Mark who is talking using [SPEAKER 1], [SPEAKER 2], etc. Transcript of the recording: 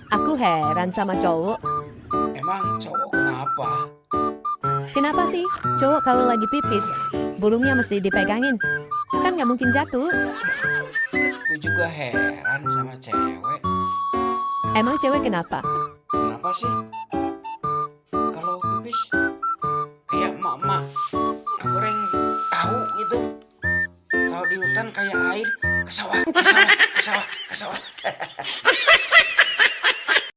[SPEAKER 1] Aku heran sama cowok.
[SPEAKER 2] Emang cowok kenapa?
[SPEAKER 1] Kenapa sih cowok kalau lagi pipis, burungnya mesti dipegangin? Kan nggak mungkin jatuh.
[SPEAKER 2] Aku juga heran sama cewek.
[SPEAKER 1] Emang cewek kenapa?
[SPEAKER 2] Kenapa sih kalau pipis kayak emak-emak goreng tahu gitu? Kalau di hutan kayak air ke sawah, ke sawah, ke sawah, ke sawah.